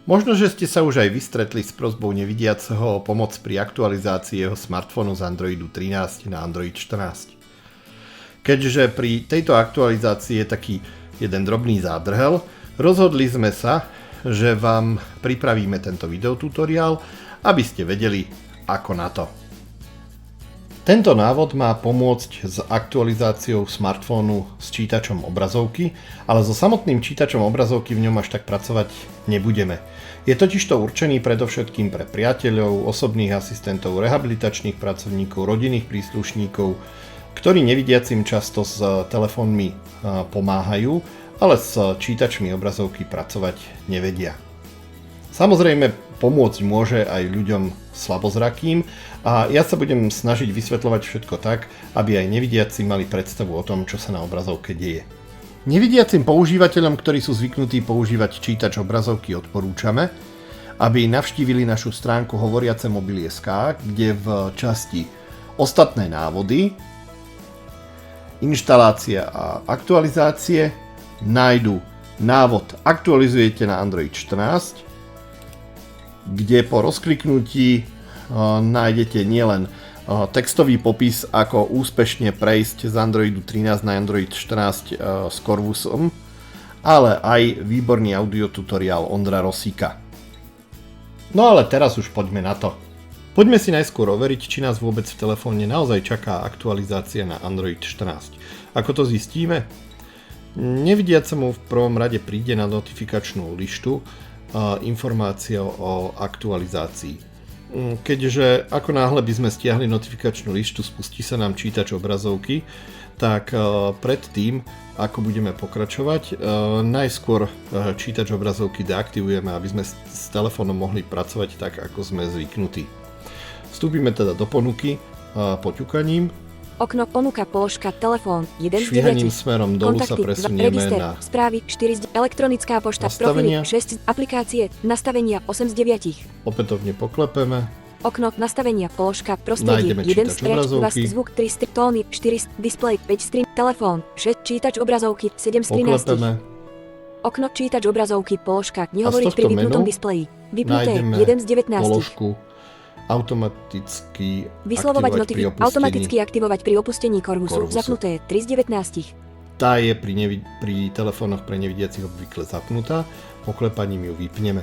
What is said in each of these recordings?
Možno, že ste sa už aj vystretli s prosbou nevidiaceho o pomoc pri aktualizácii jeho smartfónu z Androidu 13 na Android 14. Keďže pri tejto aktualizácii je taký jeden drobný zádrhel, rozhodli sme sa, že vám pripravíme tento videotutoriál, aby ste vedeli, ako na to. Tento návod má pomôcť s aktualizáciou smartfónu s čítačom obrazovky, ale so samotným čítačom obrazovky v ňom až tak pracovať nebudeme. Je totižto určený predovšetkým pre priateľov, osobných asistentov, rehabilitačných pracovníkov, rodinných príslušníkov, ktorí nevidiacim často s telefónmi pomáhajú, ale s čítačmi obrazovky pracovať nevedia. Samozrejme, pomôcť môže aj ľuďom slabozrakým a ja sa budem snažiť vysvetľovať všetko tak, aby aj nevidiaci mali predstavu o tom, čo sa na obrazovke deje. Nevidiacim používateľom, ktorí sú zvyknutí používať čítač obrazovky, odporúčame, aby navštívili našu stránku hovoriacemobily.sk, kde v časti Ostatné návody, Inštalácia a aktualizácie nájdu návod Aktualizujete na Android 14, kde po rozkliknutí nájdete nielen textový popis, ako úspešne prejsť z Androidu 13 na Android 14 s Corvusom, ale aj výborný audiotutoriál Ondra Rosíka. No ale teraz už poďme na to. Poďme si najskôr overiť, či nás vôbec v telefóne naozaj čaká aktualizácia na Android 14. Ako to zistíme? Nevidiacemu v prvom rade príde na notifikačnú lištu informácia o aktualizácii. Keďže ako náhle by sme stiahli notifikačnú lištu, spustí sa nám čítač obrazovky, tak predtým, ako budeme pokračovať, najskôr čítač obrazovky deaktivujeme, aby sme s telefónom mohli pracovať tak, ako sme zvyknutí. Vstúpime teda do ponuky poťukaním. Okno ponuka položka telefón 1 z 9. Švihaním smerom dolu sa presunieme register, na správy 4 z elektronická pošta nastavenia. profily 6 aplikácie nastavenia 8 z 9. Opätovne poklepeme. Okno nastavenia položka prostredie Nájdeme 1 čítač stretch obrazovky. zvuk 3 tóny 4 display 5 stream telefón 6 čítač obrazovky 7 z 13. Poklepeme. Okno čítač obrazovky položka A nehovoriť z pri tohto vypnutom menu displeji vypnuté nájdeme 1 z 19. položku automaticky Vyslovovať aktivovať pri opustení. automaticky aktivovať pri opustení Corvusu zapnuté 3 z 19. Tá je pri telefónoch pre nevidiacich obvykle zapnutá, poklepaním ju vypneme.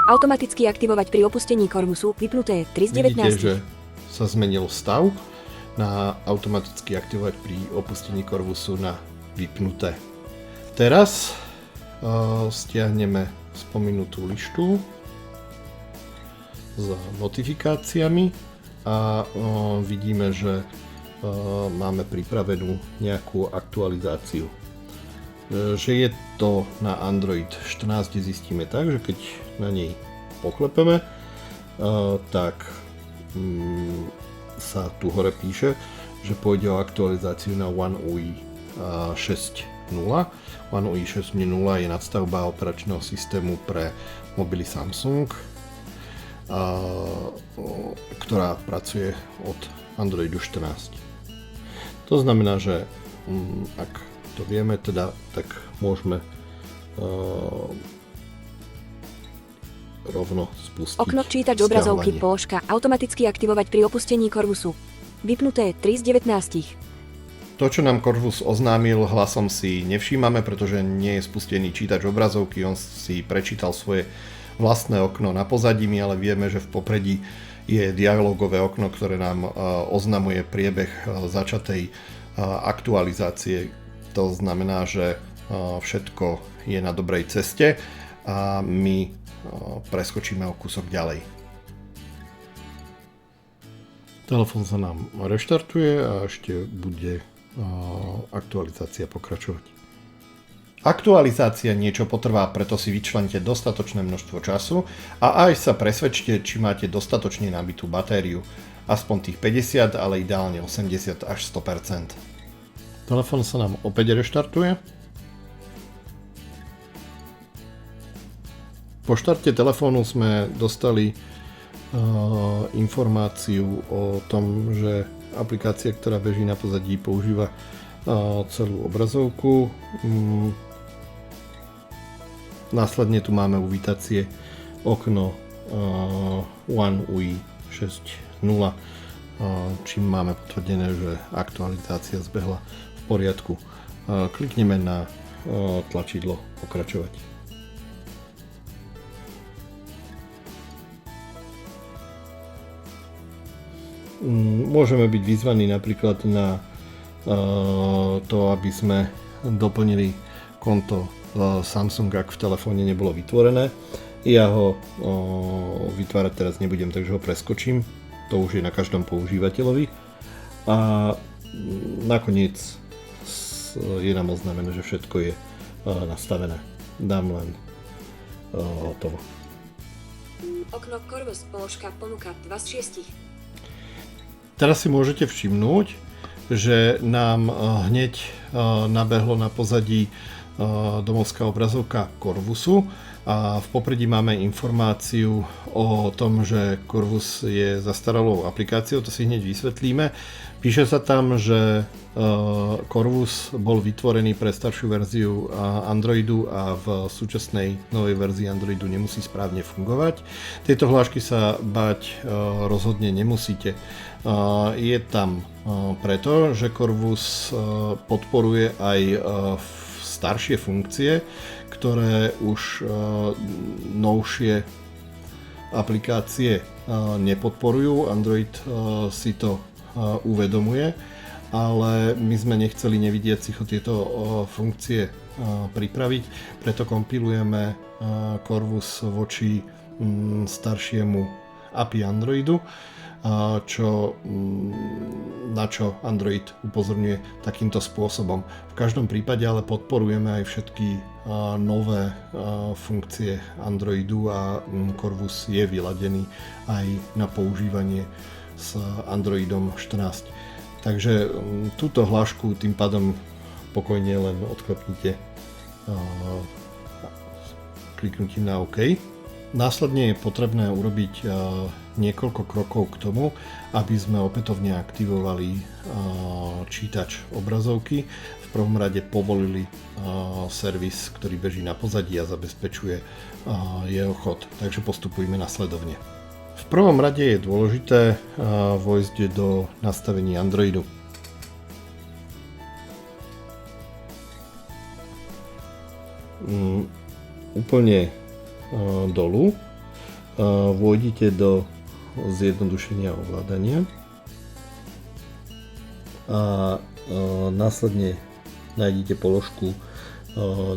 Automaticky aktivovať pri opustení Corvusu vypnuté 3 z 19. Vidíte, že sa zmenil stav na automaticky aktivovať pri opustení Corvusu na vypnuté. Teraz stiahneme spomenutú lištu s notifikáciami a vidíme, že máme pripravenú nejakú aktualizáciu. Že je to na Android 14 zistíme tak, že keď na nej poklepeme, tak sa tu hore píše, že pôjde o aktualizáciu na One UI 6.0. One UI 6.0 je nadstavba operačného systému pre mobily Samsung, ktorá pracuje od Androidu 14. To znamená, že ak to vieme, teda, tak môžeme rovno spustiť Okno čítač obrazovky položka automaticky aktivovať pri opustení Corvusu vypnuté 3 z 19. To, čo nám Corvus oznámil, hlasom si nevšímame, pretože nie je spustený čítač obrazovky, on si prečítal svoje vlastné okno na pozadí, ale vieme, že v popredí je dialogové okno, ktoré nám oznamuje priebeh začatej aktualizácie. To znamená, že všetko je na dobrej ceste a my preskočíme o kúsok ďalej. Telefón sa nám reštartuje a ešte bude aktualizácia pokračovať. Aktualizácia niečo potrvá, preto si vyčlente dostatočné množstvo času a aj sa presvedčte, či máte dostatočne nabitú batériu. Aspoň tých 50, ale ideálne 80 až 100%. Telefón sa nám opäť reštartuje. Po štarte telefónu sme dostali informáciu o tom, že aplikácia, ktorá beží na pozadí, používa celú obrazovku. Následne tu máme uvítacie okno One UI 6.0, čím máme potvrdené, že aktualizácia zbehla v poriadku. Klikneme na tlačidlo pokračovať. Môžeme byť vyzvaní napríklad na to, aby sme doplnili konto Samsung, ak v telefóne nebolo vytvorené. Ja ho vytvárať teraz nebudem, takže ho preskočím. To už je na každom používateľovi. A nakoniec je nám oznámené, že všetko je nastavené. Dám len hotovo. Okno Corvus, položka ponuka 2 z 6. Teraz si môžete všimnúť, že nám hneď nabehlo na pozadí domovská obrazovka Corvusu a v popredí máme informáciu o tom, že Corvus je zastaralou aplikáciou, to si hneď vysvetlíme. Píše sa tam, že Corvus bol vytvorený pre staršiu verziu Androidu a v súčasnej novej verzii Androidu nemusí správne fungovať. Tejto hlášky sa bať rozhodne nemusíte. Je tam preto, že Corvus podporuje aj staršie funkcie, ktoré už novšie aplikácie nepodporujú. Android si to uvedomuje, ale my sme nechceli nevidiacich o tieto funkcie pripraviť, preto kompilujeme Corvus voči staršiemu API Androidu, na čo Android upozorňuje takýmto spôsobom. V každom prípade ale podporujeme aj všetky nové funkcie Androidu a Corvus je vyladený aj na používanie s Androidom 14. Takže túto hlášku tým pádom pokojne len odklepnite kliknutím na OK. Následne je potrebné urobiť niekoľko krokov k tomu, aby sme opätovne aktivovali čítač obrazovky. V prvom rade povolili servis, ktorý beží na pozadí a zabezpečuje jeho chod. Takže postupujme nasledovne. V prvom rade je dôležité vojsť do nastavení Androidu. Úplne dolu vôjdite do zjednodušenia ovládania a následne nájdete položku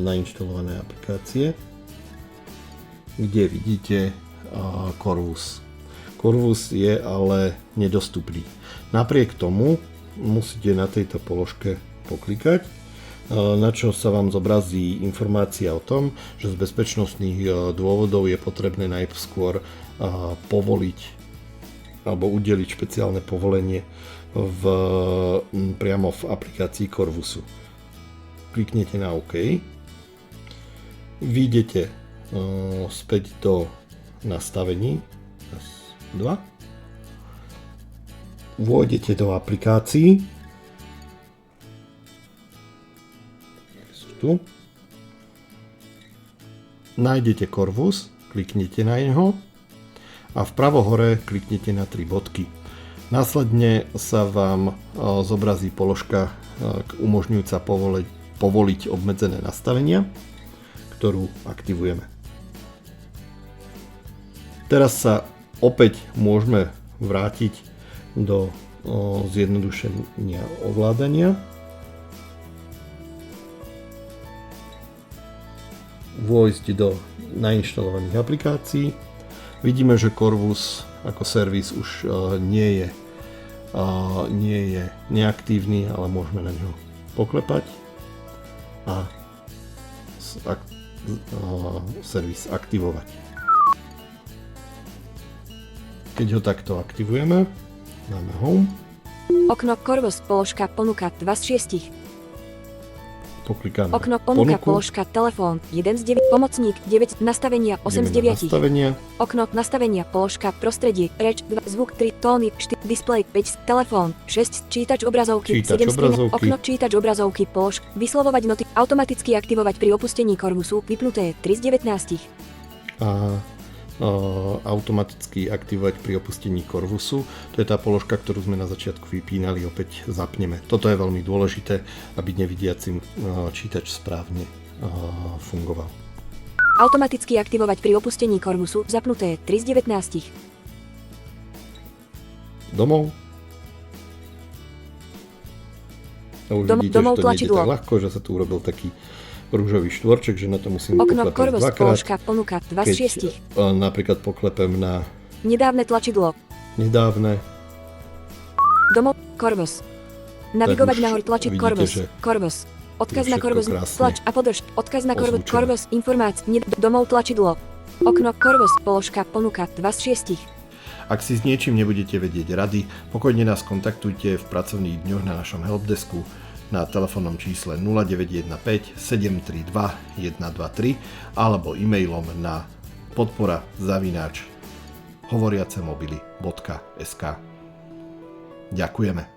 nainštalované aplikácie, kde vidíte Corvus. Corvus je ale nedostupný. Napriek tomu musíte na tejto položke poklikať, na čo sa vám zobrazí informácia o tom, že z bezpečnostných dôvodov je potrebné najskôr povoliť alebo udeliť špeciálne povolenie priamo v aplikácii Corvusu. Kliknete na OK, vyjdete späť do nastavení, 2, vôjdete do aplikácií, tu. Nájdete Corvus, kliknete na neho a vpravo hore kliknete na 3 bodky. Následne sa vám zobrazí položka umožňujúca povoliť obmedzené nastavenia, ktorú aktivujeme. Teraz sa opäť môžeme vrátiť do zjednodušenia ovládania. Vojsť do nainštalovaných aplikácií. Vidíme, že Corvus ako servis už nie je neaktívny, ale môžeme na ňo poklepať a servis aktivovať. Keď ho takto aktivujeme, dáme Home. Okno Corvus, položka ponuka 2 z 6. Poklikáme okno ponuka, položka telefón 1 z 9, pomocník 9, nastavenia 8 z 9. Okno nastavenia, položka prostredie, reč 2, zvuk 3, tóny 4, displej 5, telefón 6, čítač obrazovky 7 strina, okno čítač obrazovky, položka, vyslovovať noty, automaticky aktivovať pri opustení Corvusu, vypnuté 3 z 19. A automaticky aktivovať pri opustení Corvusu. To je tá položka, ktorú sme na začiatku vypínali, opäť zapneme. Toto je veľmi dôležité, aby nevidiacim čítač správne fungoval. Automaticky aktivovať pri opustení Corvusu, zapnuté 3 z 19. Domov. A už vidíte, že to nejde tak ľahko, že sa tu urobil taký rúžový štvorček, že na to musím okno, poklepať Corvus, dvakrát. položka, ponuka, 2 z 6. Napríklad poklepem na nedávne tlačidlo. Nedávne. Domov, Corvus. Navigovať nahor, tlačiť Corvus. Corvus. Odkaz na Corvus, tlač a podrž. Odkaz na Corvus, Corvus, informácie, domov, tlačidlo. Okno, Corvus, položka, ponuka, 2 z 6. Ak si s niečím nebudete vedieť rady, pokojne nás kontaktujte v pracovných dňoch na našom helpdesku na telefónnom čísle 0915 732 123 alebo e-mailom na podpora@hovoriacemobily.sk. Ďakujeme.